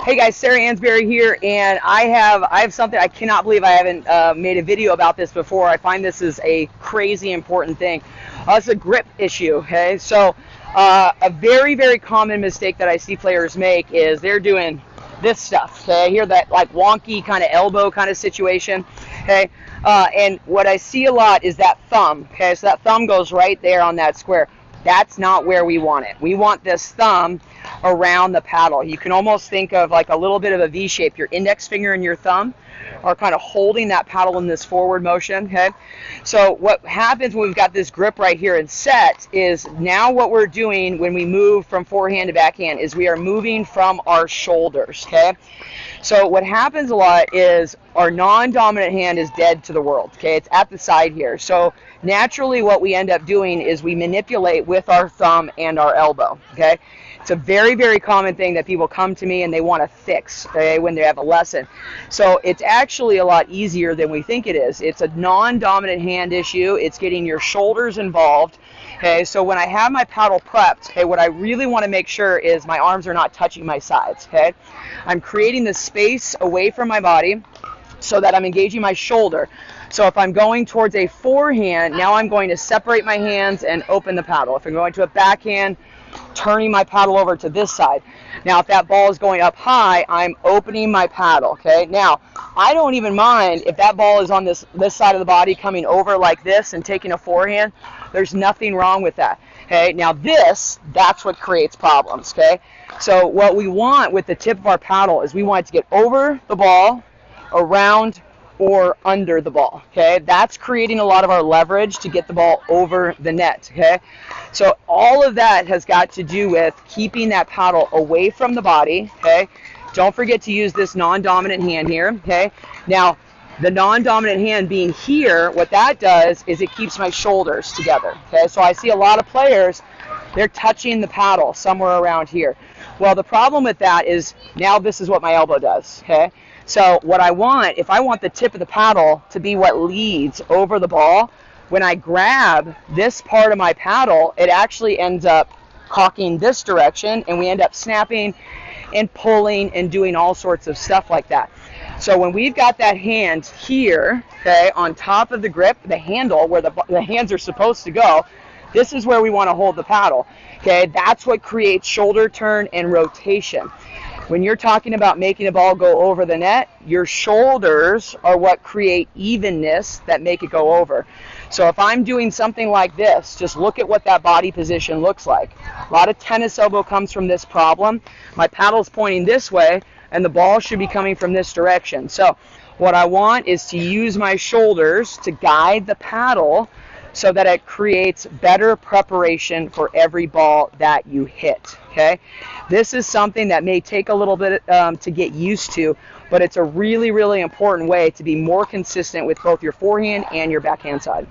Hey guys, Sarah Ansboury here, and I have something I cannot believe I haven't made a video about this before. I find this is a crazy important thing. It's a grip issue. Okay, so a very common mistake that I see players make is they're doing this stuff. Okay, I hear that like wonky kind of elbow kind of situation. Okay, and what I see a lot is that thumb. Okay, so that thumb goes right there on that square. That's not where we want it. We want this thumb around the paddle. You can almost think of like a little bit of a V shape. Your index finger and your thumb are kind of holding that paddle in this forward motion. Okay, so what happens when we've got this grip right here and set is now what we're doing when we move from forehand to backhand is we are moving from our shoulders. Okay, so what happens a lot is our non-dominant hand is dead to the world. Okay, it's at the side here. So naturally what we end up doing is we manipulate with our thumb and our elbow. Okay, it's a very common thing that people come to me and they want to fix, okay, when they have a lesson. So it's actually a lot easier than we think it is. It's a non-dominant hand issue. It's getting your shoulders involved. Okay, so when I have my paddle prepped, okay, what I really want to make sure is my arms are not touching my sides. Okay, I'm creating the space away from my body so that I'm engaging my shoulder. So if I'm going towards a forehand, now I'm going to separate my hands and open the paddle. If I'm going to a backhand, turning my paddle over to this side. Now if that ball is going up high, I'm opening my paddle. Okay, now I don't even mind if that ball is on this side of the body coming over like this and taking a forehand. There's nothing wrong with that. Okay, now that's what creates problems. Okay, so what we want with the tip of our paddle is we want it to get over the ball, around, or under the ball. Okay, that's creating a lot of our leverage to get the ball over the net. Okay, so all of that has got to do with keeping that paddle away from the body. Okay, don't forget to use this non-dominant hand here. Okay, now the non-dominant hand being here, what that does is it keeps my shoulders together. Okay, so I see a lot of players, they're touching the paddle somewhere around here. Well, the problem with that is now this is what my elbow does. Okay, so what I want, if I want the tip of the paddle to be what leads over the ball, when I grab this part of my paddle, it actually ends up cocking this direction, and we end up snapping and pulling and doing all sorts of stuff like that. So when we've got that hand here, okay, on top of the grip, the handle where the hands are supposed to go, this is where we want to hold the paddle. Okay, that's what creates shoulder turn and rotation. When you're talking about making a ball go over the net, your shoulders are what create evenness that make it go over. So if I'm doing something like this, just look at what that body position looks like. A lot of tennis elbow comes from this problem. My paddle's pointing this way, and the ball should be coming from this direction. So what I want is to use my shoulders to guide the paddle so that it creates better preparation for every ball that you hit. Okay, this is something that may take a little bit to get used to, but it's a really important way to be more consistent with both your forehand and your backhand side.